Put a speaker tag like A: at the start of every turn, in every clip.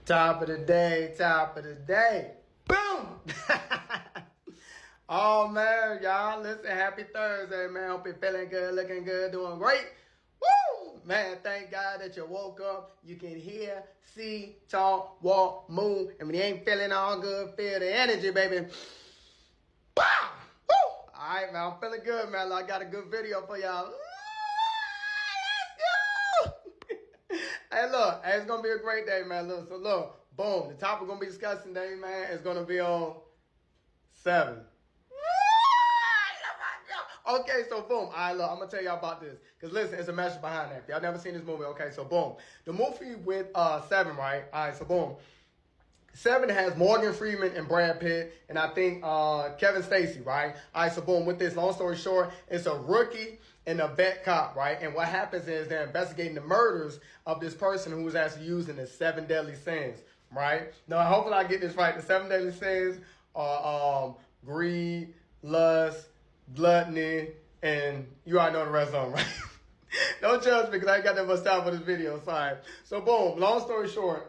A: Top of the day, top of the day. Boom! Oh man, y'all, listen, happy Thursday, man. Hope you're feeling good, looking good, doing great. Woo! Man, thank God that you woke up. You can hear, see, talk, walk, move. And when you ain't feeling all good, feel the energy, baby. Wow! Woo! All right, man, I'm feeling good, man. I got a good video for y'all. Let's go! Hey, look, hey, it's going to be a great day, man. Look, so look, boom. The topic we're going to be discussing today, man, is going to be on 7. Okay, so boom. All right, look, I'm going to tell y'all about this. Because listen, it's a message behind that. If y'all never seen this movie, okay, so boom. The movie with 7, right? All right, so boom. 7 has Morgan Freeman and Brad Pitt, and I think Kevin Stacy, right? All right, so boom, with this, long story short, it's a rookie and a vet cop, right? And what happens is they're investigating the murders of this person who was actually using the 7 deadly sins, right? Now, hopefully I get this right. The 7 deadly sins are greed, lust, gluttony, and you already know the rest of them, right? Don't judge me because I ain't got that much time for this video. Sorry. So boom, long story short,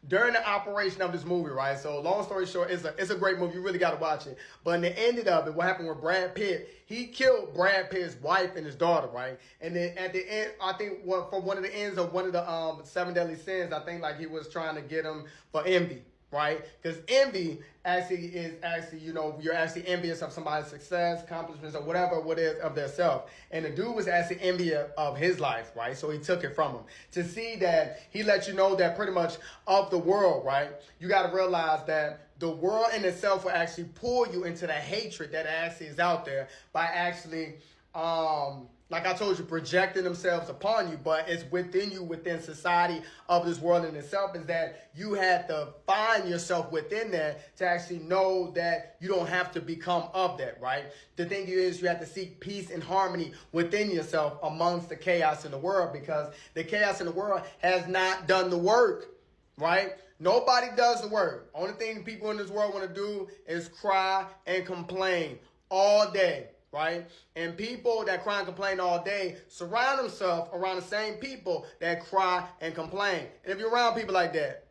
A: during the operation of this movie, right? So long story short, it's a great movie. You really got to watch it. But in the end of it, what happened with Brad Pitt, he killed Brad Pitt's wife and his daughter, right? And then at the end, I think for one of the ends of one of the 7 deadly sins, I think like he was trying to get him for envy. Right? Because envy is you know, you're actually envious of somebody's success, accomplishments, or whatever it is of their self. And the dude was actually envious of his life, right? So he took it from him. To see that he let you know that pretty much of the world, right? You got to realize that the world in itself will actually pull you into the hatred that actually is out there by actually, like I told you, projecting themselves upon you, but it's within you, within society of this world in itself, is that you have to find yourself within that to actually know that you don't have to become of that, right? The thing is, you have to seek peace and harmony within yourself amongst the chaos in the world, because the chaos in the world has not done the work, right? Nobody does the work. Only thing people in this world want to do is cry and complain all day. Right? And people that cry and complain all day surround themselves around the same people that cry and complain. And if you're around people like that,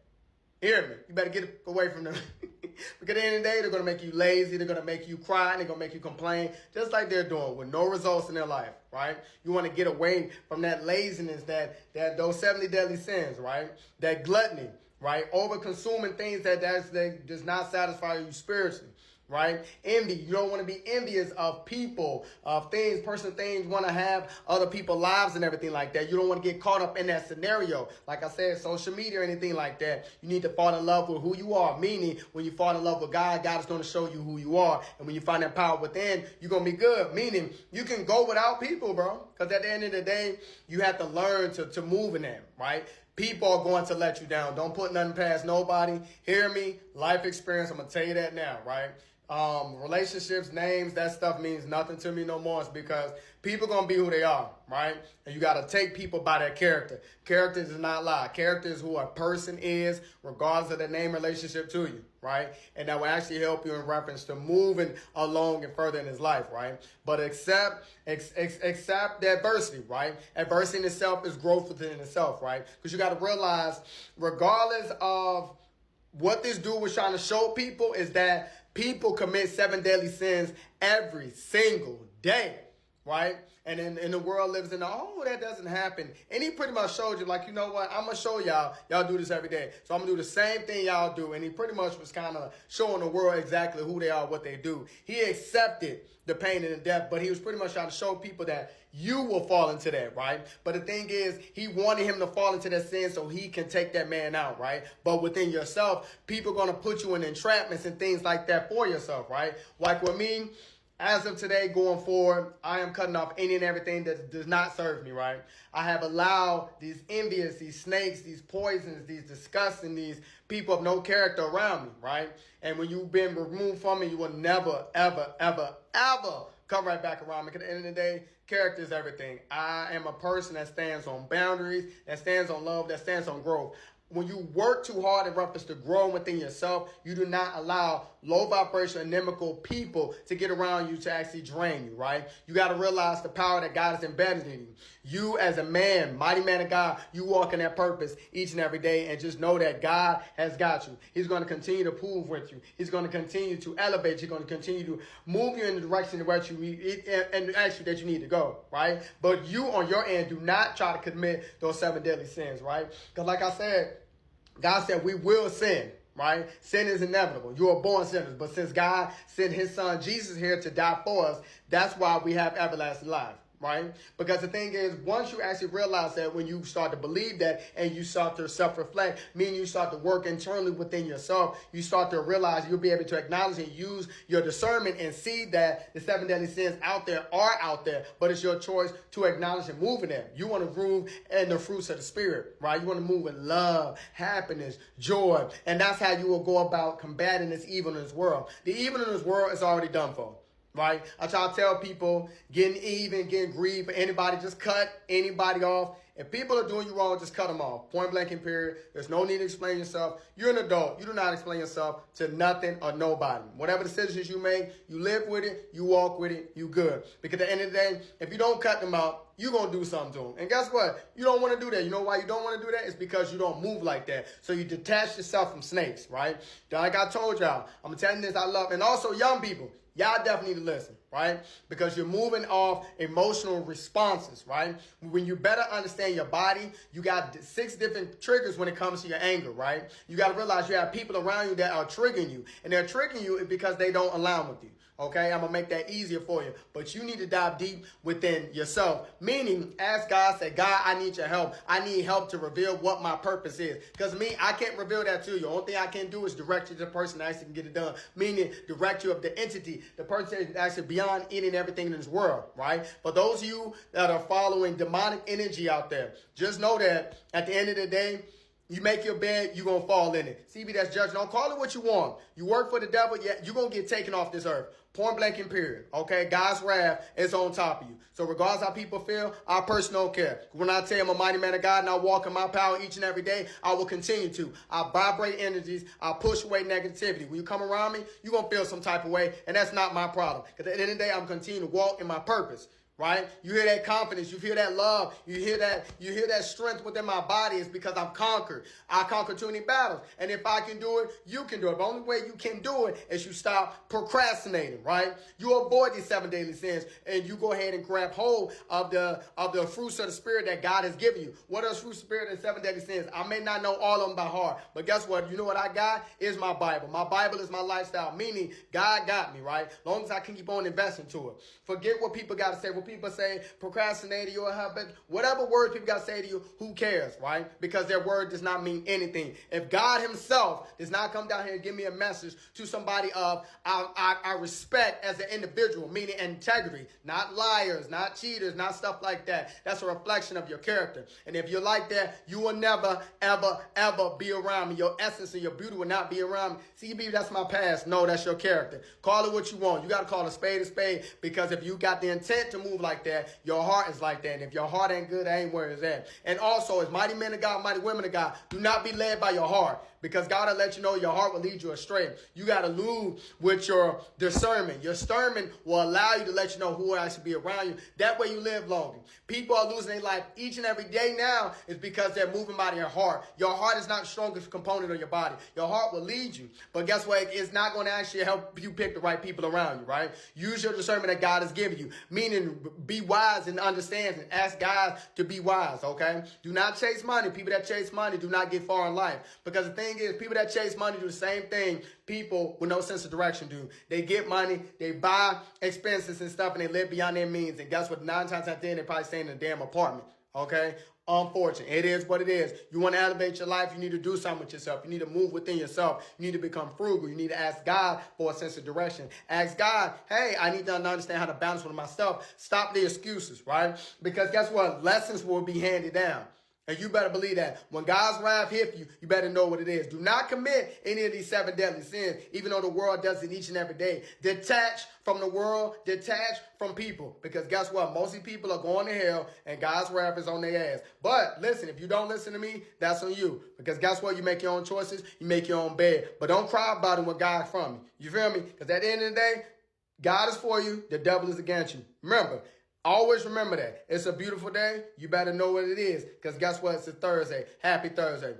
A: hear me, you better get away from them. Because at the end of the day, they're going to make you lazy. They're going to make you cry. And they're going to make you complain, just like they're doing, with no results in their life, right? You want to get away from that laziness, that those 70 deadly sins, right? That gluttony, right? Over consuming things that does not satisfy you spiritually. Right? Envy. You don't want to be envious of people, of things, personal things, want to have other people's lives and everything like that. You don't want to get caught up in that scenario. Like I said, social media or anything like that. You need to fall in love with who you are. Meaning, when you fall in love with God, God is going to show you who you are. And when you find that power within, you're going to be good. Meaning, you can go without people, bro. Because at the end of the day, you have to learn to move in them, right? People are going to let you down. Don't put nothing past nobody. Hear me? Life experience. I'm going to tell you that now, right? Relationships, names, that stuff means nothing to me no more. It's because people going to be who they are, right? And you got to take people by their character. Character does not lie. Character is who a person is, regardless of their name relationship to you, right? And that will actually help you in reference to moving along and further in his life, right? But accept the adversity, right? Adversity in itself is growth within itself, right? Because you got to realize, regardless of what this dude was trying to show people, is that people commit 7 deadly sins every single day, right? And then the world lives in that doesn't happen. And he pretty much showed you, like, you know what? I'm going to show y'all do this every day. So I'm going to do the same thing y'all do. And he pretty much was kind of showing the world exactly who they are, what they do. He accepted the pain and the death, but he was pretty much trying to show people that you will fall into that, right? But the thing is, he wanted him to fall into that sin so he can take that man out, right? But within yourself, people are going to put you in entrapments and things like that for yourself, right? Like with me, as of today, going forward, I am cutting off any and everything that does not serve me, right? I have allowed these envious, these snakes, these poisons, these disgusting, these people of no character around me, right? And when you've been removed from me, you will never, ever, ever, ever come right back around me. Because at the end of the day, character is everything. I am a person that stands on boundaries, that stands on love, that stands on growth. When you work too hard in reference to growing within yourself, you do not allow low vibration, inimical people to get around you to actually drain you, right? You got to realize the power that God has embedded in you. You as a man, mighty man of God, you walk in that purpose each and every day, and just know that God has got you. He's going to continue to prove with you. He's going to continue to elevate you. He's going to continue to move you in the direction where you need and actually that you need to go, right? But you on your end, do not try to commit those 7 deadly sins, right? Because like I said, God said we will sin. Right? Sin is inevitable. You are born sinners. But since God sent his son Jesus here to die for us, that's why we have everlasting life. Right? Because the thing is, once you actually realize that, when you start to believe that and you start to self-reflect, meaning you start to work internally within yourself, you start to realize you'll be able to acknowledge and use your discernment and see that the 7 deadly sins are out there, but it's your choice to acknowledge and move in them. You want to move in the fruits of the spirit, right? You want to move in love, happiness, joy, and that's how you will go about combating this evil in this world. The evil in this world is already done for. Right? I try to tell people, getting even, getting grieved for anybody, just cut anybody off. If people are doing you wrong, just cut them off. Point blank and period. There's no need to explain yourself. You're an adult. You do not explain yourself to nothing or nobody. Whatever decisions you make, you live with it, you walk with it, you good. Because at the end of the day, if you don't cut them out, you're going to do something to them. And guess what? You don't want to do that. You know why you don't want to do that? It's because you don't move like that. So you detach yourself from snakes, right? Like I told y'all, I'm telling you this, I love, and also young people, y'all definitely need to listen, right? Because you're moving off emotional responses, right? When you better understand your body, you got 6 different triggers when it comes to your anger, right? You got to realize you have people around you that are triggering you. And they're triggering you because they don't align with you. Okay, I'm going to make that easier for you. But you need to dive deep within yourself. Meaning, ask God, say, God, I need your help. I need help to reveal what my purpose is. Because me, I can't reveal that to you. The only thing I can do is direct you to the person that actually can get it done. Meaning, direct you of the entity, the person that is actually beyond any and everything in this world, right? For those of you that are following demonic energy out there, just know that at the end of the day, you make your bed, you're going to fall in it. CB, that's judgment. Don't call it what you want. You work for the devil, yeah, you're going to get taken off this earth. Point blank and period. Okay? God's wrath is on top of you. So regardless how people feel, I personally don't care. When I tell you I'm a mighty man of God and I walk in my power each and every day, I will continue to. I vibrate energies. I push away negativity. When you come around me, you're going to feel some type of way, and that's not my problem. Because at the end of the day, I'm continuing to walk in my purpose. Right? You hear that confidence, you hear that love, you hear that strength within my body. Is because I've conquered. I conquered too many battles. And if I can do it, you can do it. The only way you can do it is you stop procrastinating, right? You avoid these 7 daily sins and you go ahead and grab hold of the fruits of the spirit that God has given you. What are the fruits of the spirit and 7 deadly sins? I may not know all of them by heart, but guess what? You know what I got? Is my Bible. My Bible is my lifestyle, meaning God got me, right? As long as I can keep on investing to it. Forget what people got to say. What people say, procrastinating, you're a habit, whatever word people got to say to you, who cares, right? Because their word does not mean anything. If God himself does not come down here and give me a message to somebody of I respect as an individual, meaning integrity, not liars, not cheaters, not stuff like that. That's a reflection of your character. And if you're like that, you will never, ever, ever be around me. Your essence and your beauty will not be around me. CB, that's my past. No, that's your character. Call it what you want. You got to call a spade, because if you got the intent to move like that, your heart is like that. And if your heart ain't good, that ain't where it's at. And also, as mighty men of God, mighty women of God, do not be led by your heart. Because God will let you know your heart will lead you astray. You got to move with your discernment. Your discernment will allow you to let you know who will actually be around you. That way you live longer. People are losing their life each and every day now is because they're moving by their heart. Your heart is not the strongest component of your body. Your heart will lead you. But guess what? It's not going to actually help you pick the right people around you, right? Use your discernment that God has given you. Meaning, be wise and understand and ask God to be wise, okay? Do not chase money. People that chase money do not get far in life. Because the thing is, people that chase money do the same thing people with no sense of direction do. They get money, they buy expenses and stuff, and they live beyond their means. And guess what? 9 times out of 10, they're probably staying in a damn apartment. Okay? Unfortunate. It is what it is. You want to elevate your life, you need to do something with yourself. You need to move within yourself. You need to become frugal. You need to ask God for a sense of direction. Ask God, hey, I need to understand how to balance with myself. Stop the excuses, right? Because guess what? Lessons will be handed down. And you better believe that. When God's wrath hits you, you better know what it is. Do not commit any of these 7 deadly sins, even though the world does it each and every day. Detach from the world. Detach from people. Because guess what? Most of these people are going to hell, and God's wrath is on their ass. But listen, if you don't listen to me, that's on you. Because guess what? You make your own choices. You make your own bed. But don't cry about it when God's from you. You feel me? Because at the end of the day, God is for you. The devil is against you. Remember, Always remember that. It's a beautiful day. You better know what it is. Because guess what? It's a Thursday. Happy Thursday.